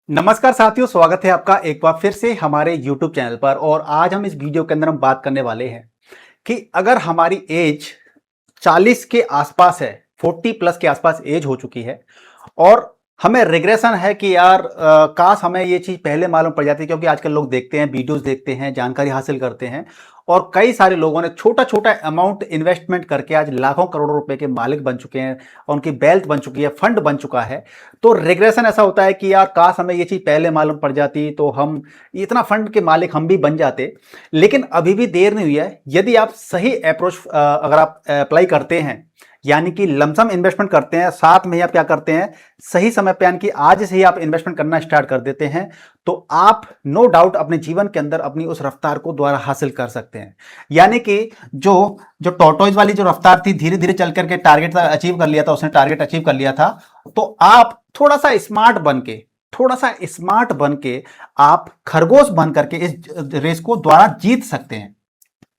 नमस्कार साथियों, स्वागत है आपका एक बार फिर से हमारे YouTube चैनल पर। और आज हम इस वीडियो के अंदर हम बात करने वाले हैं कि अगर हमारी एज 40 के आसपास है, 40 प्लस के आसपास एज हो चुकी है और हमें रिग्रेशन है कि यार काश हमें ये चीज़ पहले मालूम पड़ जाती। क्योंकि आजकल लोग देखते हैं, वीडियोस देखते हैं, जानकारी हासिल करते हैं और कई सारे लोगों ने छोटा छोटा अमाउंट इन्वेस्टमेंट करके आज लाखों करोड़ों रुपए के मालिक बन चुके हैं और उनकी वेल्थ बन चुकी है, फंड बन चुका है। तो रिग्रेशन ऐसा होता है कि यार काश हमें ये चीज़ पहले मालूम पड़ जाती तो हम इतना फंड के मालिक हम भी बन जाते। लेकिन अभी भी देर नहीं हुई है। यदि आप सही अप्रोच अगर आप अप्लाई करते हैं, यानी कि लमसम इन्वेस्टमेंट करते हैं, साथ में ही आप क्या करते हैं, सही समय पे यानी कि आज से ही आप इन्वेस्टमेंट करना स्टार्ट कर देते हैं, तो आप नो डाउट अपने जीवन के अंदर अपनी उस रफ्तार को दोबारा हासिल कर सकते हैं। यानी कि जो जो टॉर्टोइज वाली जो रफ्तार थी, धीरे धीरे चल करके टारगेट अचीव कर लिया था, उसने टारगेट अचीव कर लिया था, तो आप थोड़ा सा स्मार्ट बन के आप खरगोश बन करके इस रेस को दोबारा जीत सकते हैं।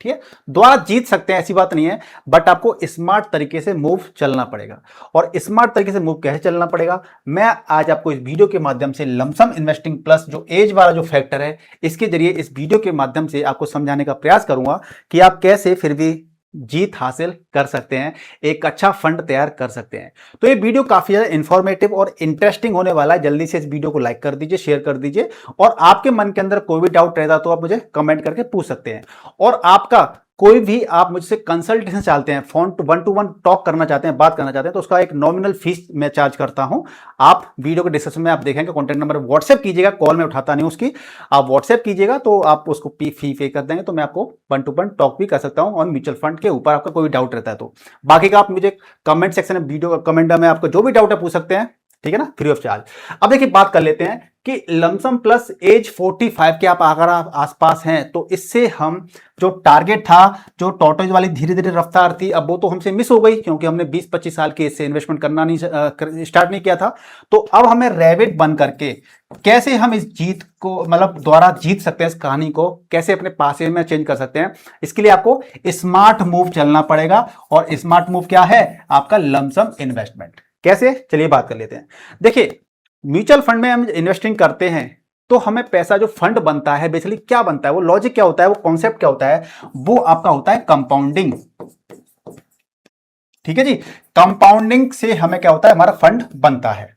ठीक है, दोबारा जीत सकते हैं, ऐसी बात नहीं है, बट आपको स्मार्ट तरीके से मूव चलना पड़ेगा। और स्मार्ट तरीके से मूव कैसे चलना पड़ेगा, मैं आज आपको इस वीडियो के माध्यम से लमसम इन्वेस्टिंग प्लस जो एज वाला जो फैक्टर है, इसके जरिए इस वीडियो के माध्यम से आपको समझाने का प्रयास करूंगा कि आप कैसे फिर भी जीत हासिल कर सकते हैं, एक अच्छा फंड तैयार कर सकते हैं। तो ये वीडियो काफी ज्यादा इंफॉर्मेटिव और इंटरेस्टिंग होने वाला है। जल्दी से इस वीडियो को लाइक कर दीजिए, शेयर कर दीजिए और आपके मन के अंदर कोई भी डाउट रहता तो आप मुझे कमेंट करके पूछ सकते हैं। और आपका कोई भी आप मुझसे कंसल्टेशन चाहते हैं, फोन टू वन टॉक करना चाहते हैं, बात करना चाहते हैं, तो उसका एक नॉमिनल फीस मैं चार्ज करता हूं। आप वीडियो के डिस्क्रिप्शन में आप देखेंगे, कॉन्टैक्ट नंबर व्हाट्सएप कीजिएगा, कॉल में उठाता नहीं उसकी, आप व्हाट्सएप कीजिएगा तो आप उसको फी पे कर देंगे, तो मैं आपको टू वन टॉक भी कर सकता हूं और म्यूचुअल फंड के ऊपर आपका कोई डाउट रहता है तो। बाकी का आप मुझे कमेंट सेक्शन में, वीडियो कमेंट में आपको जो भी डाउट है पूछ सकते हैं, ठीक है ना, फ्री ऑफ चार्ज। अब देखिए बात कर लेते हैं कि लमसम प्लस एज 45 के आप अगर आप आसपास हैं तो इससे हम जो टारगेट था, जो टॉर्टोइज वाली धीरे धीरे रफ्तार थी, अब वो तो हमसे मिस हो गई क्योंकि हमने 20-25 साल के इससे इन्वेस्टमेंट करना नहीं स्टार्ट नहीं किया था। तो अब हमें रैबिट बन करके कैसे हम इस जीत को मतलब दोबारा जीत सकते हैं, इस कहानी को कैसे अपने पासे में चेंज कर सकते हैं, इसके लिए आपको स्मार्ट मूव चलना पड़ेगा। और स्मार्ट मूव क्या है, आपका लमसम इन्वेस्टमेंट। कैसे, चलिए बात कर लेते हैं। देखिए म्यूचुअल फंड में हम इन्वेस्टिंग करते हैं तो हमें पैसा जो फंड बनता है, बेसिकली क्या बनता है, वो लॉजिक क्या होता है, वो कॉन्सेप्ट क्या होता है, वो आपका होता है कंपाउंडिंग। ठीक है जी, कंपाउंडिंग से हमें क्या होता है, हमारा फंड बनता है।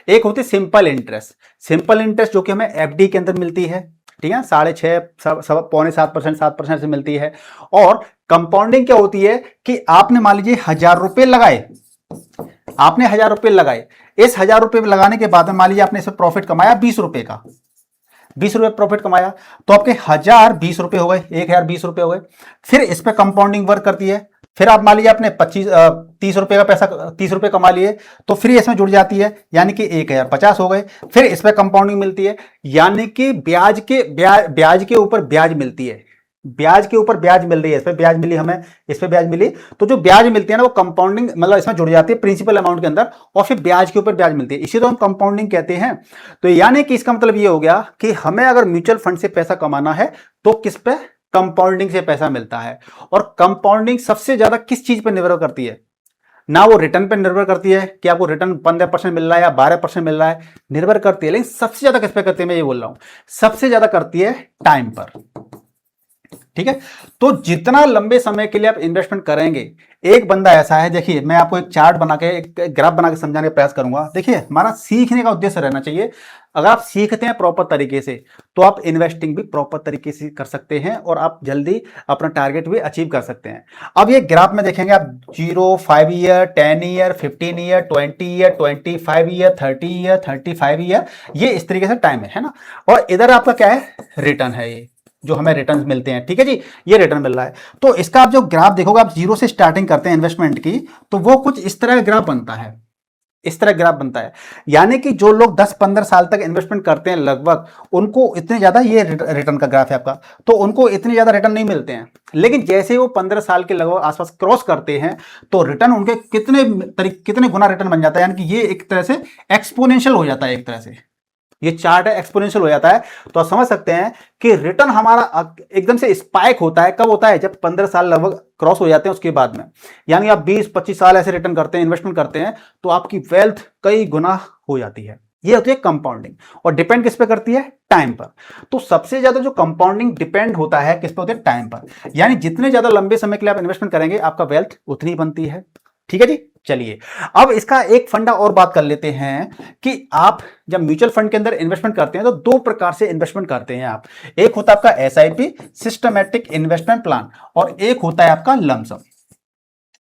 एक होती है सिंपल इंटरेस्ट, सिंपल इंटरेस्ट जो कि हमें एफडी के अंदर मिलती है, ठीक है, 6.5 पौने 7%, 7% से मिलती है। और कंपाउंडिंग क्या होती है कि आपने मान लीजिए 1000 रुपए लगाए, आपने 1000 रुपए लगाए, इस 1000 रुपए लगाने के बाद में मान लीजिए आपने इसमें प्रॉफिट कमाया 20 रुपए का, 20 रुपए प्रॉफिट कमाया, तो आपके 1000 20 रुपए हो गए, 1000 20 रुपए हो गए। फिर इस पे कंपाउंडिंग वर्क करती है। फिर आप मान लीजिए आपने 30 रुपए का पैसा, 30 रुपए कमा लिए, तो फिर इसमें जुड़ जाती है, यानी कि 1050 हो गए। फिर इस पे कंपाउंडिंग मिलती है, यानी कि ब्याज के ऊपर ब्याज मिलती है, ब्याज के ऊपर ब्याज मिल रही है, इस पे ब्याज मिली हमें, इस पे ब्याज मिली, तो जो ब्याज मिलती है ना वो कंपाउंडिंग मतलब इसमें जुड़ जाती है प्रिंसिपल अमाउंट के अंदर, और फिर ब्याज के ऊपर ब्याज मिलती है, इसी तो हम कंपाउंडिंग कहते हैं। तो यानी कि इसका मतलब ये हो गया कि हमें अगर म्यूचुअल फंड से पैसा कमाना है तो किस पे, कंपाउंडिंग से पैसा मिलता है। और कंपाउंडिंग सबसे ज्यादा किस चीज पर निर्भर करती है, ना वो रिटर्न पर निर्भर करती है कि आपको रिटर्न 15% मिल रहा है या 12% मिल रहा है, निर्भर करती है, लेकिन सबसे ज्यादा किस पे करती है, मैं ये बोल रहा हूं, सबसे ज्यादा करती है टाइम पर। ठीक है, तो जितना लंबे समय के लिए आप इन्वेस्टमेंट करेंगे, एक बंदा ऐसा है, देखिए मैं आपको एक चार्ट बना के, एक ग्राफ बना के समझाने का प्रयास करूंगा। देखिए हमारा सीखने का उद्देश्य रहना चाहिए, अगर आप सीखते हैं प्रॉपर तरीके से तो आप इन्वेस्टिंग भी प्रॉपर तरीके से कर सकते हैं और आप जल्दी अपना टारगेट भी अचीव कर सकते हैं। अब ये ग्राफ में देखेंगे आप 0, 5 year, 10 year, 15 year, 20 year, 25 year, 30 year, 35 year, ये इस तरीके से टाइम है ना। और इधर आपका क्या है, रिटर्न है, ये जो हमें रिटर्न मिलते हैं, ठीक है जी, ये रिटर्न मिल रहा है। तो इसका आप जो ग्राफ देखोगे, आप 0 से स्टार्टिंग करते हैं इन्वेस्टमेंट की, तो वो कुछ इस तरह का ग्राफ बनता है, इस तरह ग्राफ बनता है। यानी कि जो लोग 10-15 साल तक इन्वेस्टमेंट करते हैं लगभग, उनको इतने ज्यादा, ये रिटर्न का ग्राफ है आपका, तो उनको इतने ज्यादा रिटर्न नहीं मिलते हैं। लेकिन जैसे वो 15 साल के लगभग आसपास क्रॉस करते हैं तो रिटर्न उनके कितने गुना रिटर्न बन जाता है, यानी कि ये एक तरह से एक्सपोनेंशियल हो जाता है, एक तरह से ये चार्ट है, एक्सपोनेंशियल हो जाता है। तो आप समझ सकते हैं कि रिटर्न हमारा एकदम से स्पाइक होता है, कब होता है, जब 15 साल लगभग क्रॉस हो जाते हैं उसके बाद में। यानी आप 20-25 साल ऐसे रिटर्न करते हैं, इन्वेस्टमेंट करते हैं, तो आपकी वेल्थ कई गुना हो जाती है। ये होती है कंपाउंडिंग। और डिपेंड किस पे करती है? टाइम पर। तो सबसे ज्यादा जो कंपाउंडिंग डिपेंड होता है किस पे होती है? टाइम पर। यानी जितने ज्यादा लंबे समय के लिए आप इन्वेस्टमेंट करेंगे आपका वेल्थ उतनी ही बनती है। ठीक है जी। चलिए अब इसका एक फंडा और बात कर लेते हैं कि आप जब म्यूचुअल फंड के अंदर इन्वेस्टमेंट करते हैं तो दो प्रकार से इन्वेस्टमेंट करते हैं आप। एक होता है आपका एसआईपी, सिस्टमैटिक इन्वेस्टमेंट प्लान, और एक होता है आपका लमसम।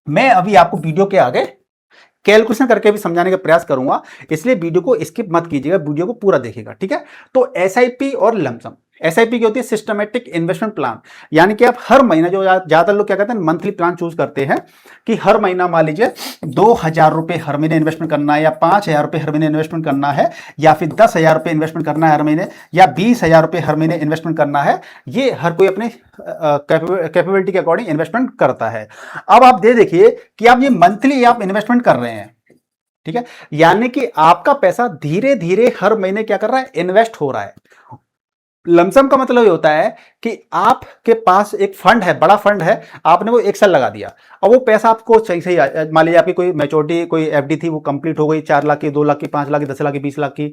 मैं अभी आपको वीडियो के आगे कैलकुलेशन करके भी समझाने का प्रयास करूंगा, इसलिए वीडियो को स्किप मत कीजिएगा, वीडियो को पूरा देखिएगा। ठीक है। तो एसआईपी और लमसम। एसआईपी की होती है सिस्टमैटिक इन्वेस्टमेंट प्लान, यानी कि आप हर महीना, जो ज्यादातर लोग क्या करते हैं मंथली प्लान चूज करते हैं कि हर महीना मान लीजिए 2,000 रुपए हर महीने इन्वेस्टमेंट करना है, या 5,000 रुपए हर महीने इन्वेस्टमेंट करना है, या फिर 10,000 रुपए इन्वेस्टमेंट करना है हर महीने, या 20,000 रुपए हर महीने इन्वेस्टमेंट करना है। ये हर कोई अपने कैपेबिलिटी के अकॉर्डिंग इन्वेस्टमेंट करता है। अब आप देखिए कि आप ये मंथली आप इन्वेस्टमेंट कर रहे हैं, ठीक है, यानी कि आपका पैसा धीरे धीरे हर महीने क्या कर रहा है? इन्वेस्ट हो रहा है। लमसम का मतलब ये होता है कि आपके पास एक फंड है, बड़ा फंड है, आपने वो 1 साल लगा दिया, अब वो पैसा आपको सही सही, मान लीजिए आपकी कोई मैच्योरिटी, कोई एफडी थी, वो कंप्लीट हो गई, 4 लाख की, 2 लाख की, 5 लाख की, 10 लाख की, 20 लाख की,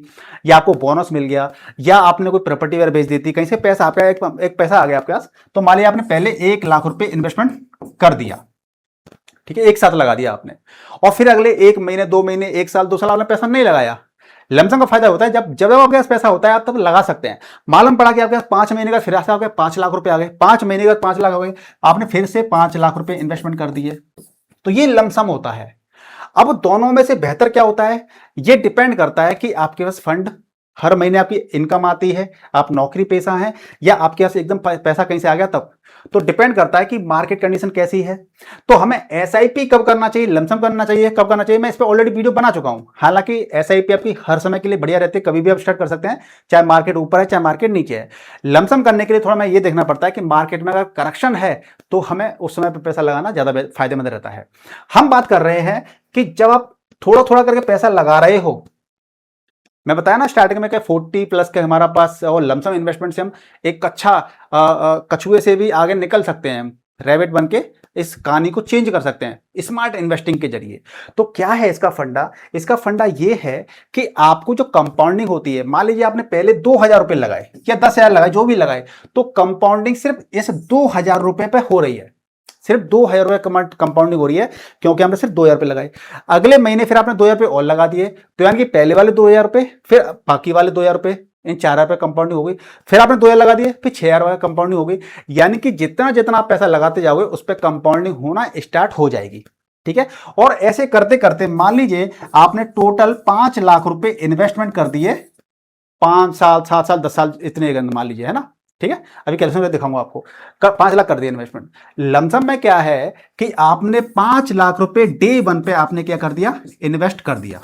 या आपको बोनस मिल गया, या आपने कोई प्रॉपर्टी वगैरह बेच दी थी, कहीं से पैसा आपका एक पैसा आ गया आपके पास, तो मान लीजिए आपने पहले 1 लाख रुपए इन्वेस्टमेंट कर दिया, ठीक है, एक साथ लगा दिया आपने, और फिर अगले 1 महीने, 2 महीने, 1 साल, 2 साल आपने पैसा नहीं लगाया। लमसम का फायदा होता है जब जब आपके पास पैसा होता है आप तब लगा सकते हैं। मालूम पड़ा कि आपके पास 5 महीने का फिर से आपके 5 लाख रुपए आ गए, 5 महीने का 5 लाख हो गए, आपने फिर से 5 लाख रुपए इन्वेस्टमेंट कर दिए, तो ये लमसम होता है। अब दोनों में से बेहतर क्या होता है? ये डिपेंड करता है कि आपके पास फंड, हर महीने आपकी इनकम आती है, आप नौकरी पेशा हैं, या आपके पास एकदम पैसा कहीं से आ गया तब। तो डिपेंड करता है कि मार्केट कंडीशन कैसी है। तो हमें एसआईपी कब करना चाहिए, लमसम करना चाहिए, कब करना चाहिए, मैं इस पर ऑलरेडी वीडियो बना चुका हूं। हालांकि एसआईपी आपकी हर समय के लिए बढ़िया रहती है, कभी भी आप स्टार्ट कर सकते हैं, चाहे मार्केट ऊपर है चाहे मार्केट नीचे है। लमसम करने के लिए थोड़ा मैं ये देखना पड़ता है कि मार्केट में अगर करेक्शन है तो हमें उस समय पर पैसा लगाना ज्यादा फायदेमंद रहता है। हम बात कर रहे हैं कि जब आप थोड़ा थोड़ा करके पैसा लगा रहे हो, मैं बताया ना स्टार्टिंग में कि 40 प्लस के हमारा पास, और लमसम इन्वेस्टमेंट से हम एक अच्छा कछुए से भी आगे निकल सकते हैं, रैबिट बन के इस कहानी को चेंज कर सकते हैं स्मार्ट इन्वेस्टिंग के जरिए। तो क्या है इसका फंडा? इसका फंडा ये है कि आपको जो कंपाउंडिंग होती है, मान लीजिए आपने पहले 2,000 रुपए लगाए या 10,000 लगाए, जो भी लगाए, तो कंपाउंडिंग सिर्फ इस 2,000 रुपए पे हो रही है, सिर्फ 2,000 रुपए कंपाउंडिंग हो रही है, क्योंकि हमने सिर्फ 2,000 रुपए लगाए। अगले महीने फिर आपने 2,000 रुपए और लगा दिए, तो यानी कि पहले वाले 2,000 रुपए, फिर बाकी वाले 2,000 रुपए, इन 4,000 रुपए कंपाउंडिंग हो गई, फिर आपने 2,000 लगा दिए, फिर 6,000 रुपए कंपाउंडिंग हो गई। यानी कि जितना जितना आप पैसा लगाते जाओगे उस पर कंपाउंडिंग होना स्टार्ट हो जाएगी। ठीक है। और ऐसे करते करते मान लीजिए आपने टोटल 5 लाख रुपए इन्वेस्टमेंट कर दिए, 5 साल, 7 साल, 10 साल, इतने मान लीजिए, है ना। ठीक है। अभी कैलकुलेशन दिखाऊंगा आपको। 5 लाख कर दिया इन्वेस्टमेंट। लमसम में क्या है कि आपने 5 लाख रुपए डे 1 पे आपने क्या कर दिया? इन्वेस्ट कर दिया।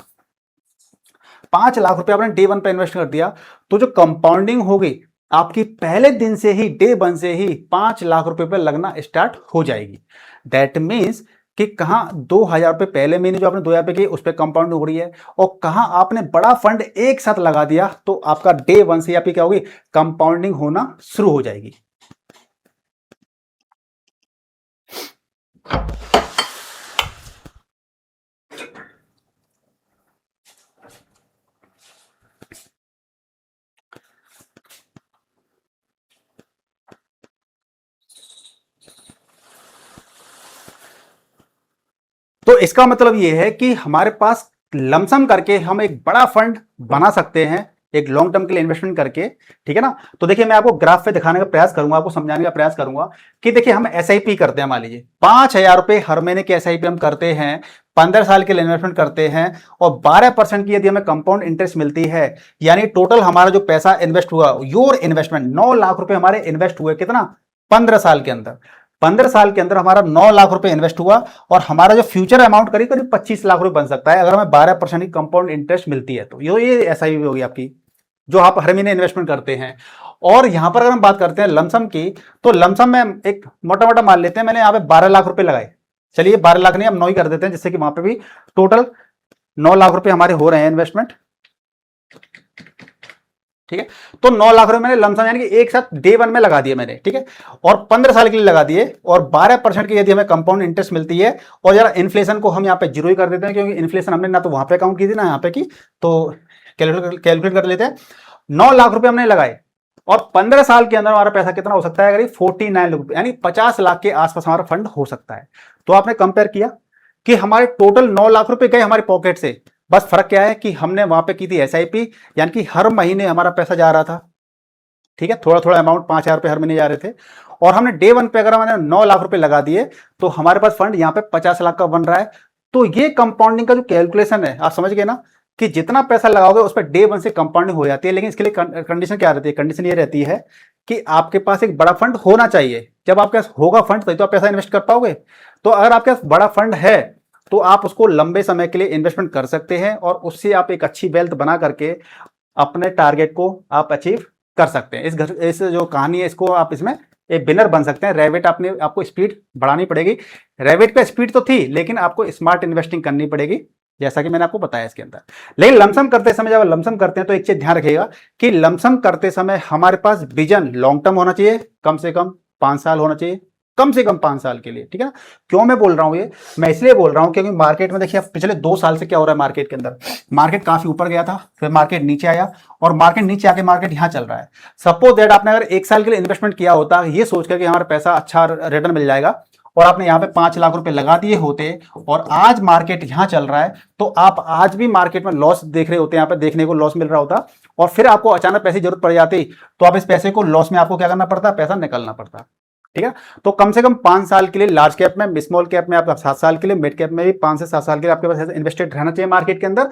5 लाख रुपए आपने डे 1 पे इन्वेस्ट कर दिया, तो जो कंपाउंडिंग होगी आपकी पहले दिन से ही, डे 1 से ही 5 लाख रुपए पे लगना स्टार्ट हो जाएगी। दैट मीन्स कि कहां 2,000 रुपए पहले महीने जो आपने 2,000 रुपए किए उस पर कंपाउंड हो रही है, और कहां आपने बड़ा फंड एक साथ लगा दिया, तो आपका डे 1 से आपकी क्या होगी? कंपाउंडिंग होना शुरू हो जाएगी। तो इसका मतलब यह है कि हमारे पास लमसम करके हम एक बड़ा फंड बना सकते हैं, एक लॉन्ग टर्म के लिए इन्वेस्टमेंट करके। ठीक है ना। तो देखिए मैं आपको ग्राफ पे दिखाने का प्रयास करूंगा, आपको समझाने का प्रयास करूंगा कि देखिए हम एसआईपी करते हैं, मान लीजिए 5,000 रुपए हर महीने की एसआईपी हम करते हैं, 15 साल के लिए इन्वेस्टमेंट करते हैं, और 12% की यदि हमें कंपाउंड इंटरेस्ट मिलती है, यानी टोटल हमारा जो पैसा इन्वेस्ट हुआ, योर इन्वेस्टमेंट 9 लाख रुपए हमारे इन्वेस्ट हुए, कितना? 15 साल के अंदर। 15 साल के अंदर हमारा 9 लाख रुपए इन्वेस्ट हुआ, और हमारा जो फ्यूचर अमाउंट करीब करीब 25 लाख रुपए बन सकता है अगर हमें 12% की कंपाउंड इंटरेस्ट मिलती है। तो ये एसआईपी होगी आपकी, जो आप हर महीने इन्वेस्टमेंट करते हैं। और यहां पर अगर हम बात करते हैं लमसम की, तो लमसम में एक मोटा मोटा मान लेते हैं, मैंने यहां पे 12 लाख रुपए लगाए, चलिए 12 लाख नहीं हम 9 ही कर देते हैं, जिससे कि वहां पे भी टोटल 9 लाख रुपए हमारे हो रहे हैं इन्वेस्टमेंट। ठीक है। तो 9 लाख रुपए मैंने लमसम यानी कि एक साथ डे 1 में लगा दिए मैंने। ठीक है। और 15 साल के लिए लगा दिए, और 12% की यदि हमें कंपाउंड इंटरेस्ट मिलती है, और जरा इन्फ्लेशन को हम यहाँ पे जीरो ही कर देते हैं, क्योंकि इन्फ्लेशन हमने ना तो वहां पे काउंट की थी ना यहाँ पे की, तो कैलकुलेट कर लेते हैं। 9 लाख रुपए हमने लगाए और 15 साल के अंदर हमारा पैसा कितना हो सकता है, करीब 49 लाख, यानी 50 लाख के आसपास हमारा फंड हो सकता है। तो आपने कंपेयर किया कि हमारे टोटल 9 लाख रुपए गए हमारे पॉकेट से, बस फर्क क्या है कि हमने वहां पे की थी एसआईपी, यानी कि हर महीने हमारा पैसा जा रहा था, ठीक है, थोड़ा थोड़ा अमाउंट 5,000 रुपए हर महीने जा रहे थे। और हमने डे वन पे अगर हमने 9 लाख रुपए लगा दिए तो हमारे पास फंड यहाँ पे 50 लाख का बन रहा है। तो ये कंपाउंडिंग का जो कैलकुलेशन है, आप समझ गए ना, कि जितना पैसा लगाओगे उस पर डे वन से कंपाउंडिंग हो जाती है। लेकिन इसके लिए कंडीशन क्या रहती है, कंडीशन ये रहती है कि आपके पास एक बड़ा फंड होना चाहिए। जब आपके पास होगा फंड तभी तो आप पैसा इन्वेस्ट कर पाओगे। तो अगर आपके पास बड़ा फंड है तो आप उसको लंबे समय के लिए इन्वेस्टमेंट कर सकते हैं और उससे आप एक अच्छी वेल्थ बना करके अपने टारगेट को आप अचीव कर सकते हैं। इस जो कहानी है इसको आप इसमें एक विनर बन सकते हैं। रैबिट आपको स्पीड बढ़ानी पड़ेगी। रैबिट पे स्पीड तो थी लेकिन आपको स्मार्ट इन्वेस्टिंग करनी पड़ेगी, जैसा कि मैंने आपको बताया इसके अंदर। लेकिन लमसम करते समय, जब लमसम करते हैं तो एक चीज ध्यान रखिएगा कि लमसम करते समय हमारे पास विजन लॉन्ग टर्म होना चाहिए, कम से कम 5 साल होना चाहिए, कम से कम 5 साल के लिए, ठीक है ना। क्यों मैं बोल रहा हूं ये, मैं इसलिए बोल रहा हूं क्योंकि मार्केट में देखिए पिछले 2 साल से क्या हो रहा है मार्केट के अंदर, मार्केट काफी ऊपर गया था, फिर मार्केट नीचे आया और मार्केट नीचे आके मार्केट यहां चल रहा है। सपोज दैट आपने अगर 1 साल के लिए इन्वेस्टमेंट किया होता ये सोचकर कि हमारा पैसा अच्छा रिटर्न मिल जाएगा और आपने यहाँ पे 5 लाख रुपए लगा दिए होते और आज मार्केट यहां चल रहा है, तो आप आज भी मार्केट में लॉस देख रहे होते, यहाँ पे देखने को लॉस मिल रहा होता और फिर आपको अचानक पैसे की जरूरत पड़ जाती तो आप इस पैसे को लॉस में आपको क्या करना पड़ता, पैसा निकालना पड़ता, ठीक है। तो कम से कम 5 साल के लिए लार्ज कैप में, स्मॉल कैप में आपका 7 साल के लिए, मिड कैप में भी 5 से 7 साल के लिए आपके पास इन्वेस्टेड रहना चाहिए मार्केट के अंदर।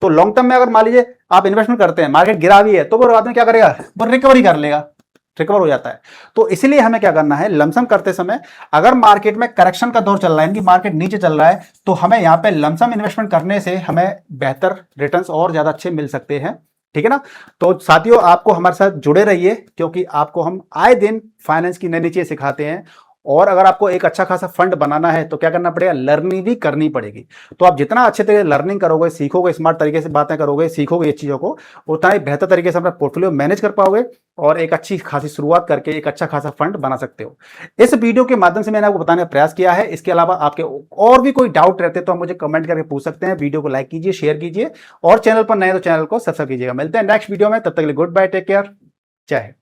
तो लॉन्ग टर्म में अगर मान लीजिए आप इन्वेस्टमेंट करते हैं, मार्केट गिरा भी है तो वो बाद में क्या करेगा, वो रिकवरी कर लेगा, रिकवर हो जाता है। तो इसलिए हमें क्या करना है, लमसम करते समय अगर मार्केट में करेक्शन का दौर चल रहा है, यानी कि मार्केट नीचे चल रहा है, तो हमें यहाँ पे लमसम इन्वेस्टमेंट करने से हमें बेहतर रिटर्न्स और ज्यादा अच्छे मिल सकते हैं, ठीक है ना। तो साथियों आपको हमारे साथ जुड़े रहिए क्योंकि आपको हम आए दिन फाइनेंस की नई नई चीजें सिखाते हैं और अगर आपको एक अच्छा खासा फंड बनाना है तो क्या करना पड़ेगा, लर्निंग भी करनी पड़ेगी। तो आप जितना अच्छे तरीके से लर्निंग करोगे, सीखोगे, स्मार्ट तरीके से बातें करोगे, सीखोगे ये चीजों को, उतना ही बेहतर तरीके से अपना पोर्टफोलियो मैनेज कर पाओगे और एक अच्छी खासी शुरुआत करके एक अच्छा खासा फंड बना सकते हो। इस वीडियो के माध्यम से मैंने आपको बताने का प्रयास किया है। इसके अलावा आपके और भी कोई डाउट रहते तो आप मुझे कमेंट करके पूछ सकते हैं। वीडियो को लाइक कीजिए, शेयर कीजिए और चैनल पर नए तो चैनल को सब्सक्राइब कीजिएगा। मिलते हैं नेक्स्ट वीडियो में, तब तक के लिए गुड बाय, टेक केयर, जय हिंद।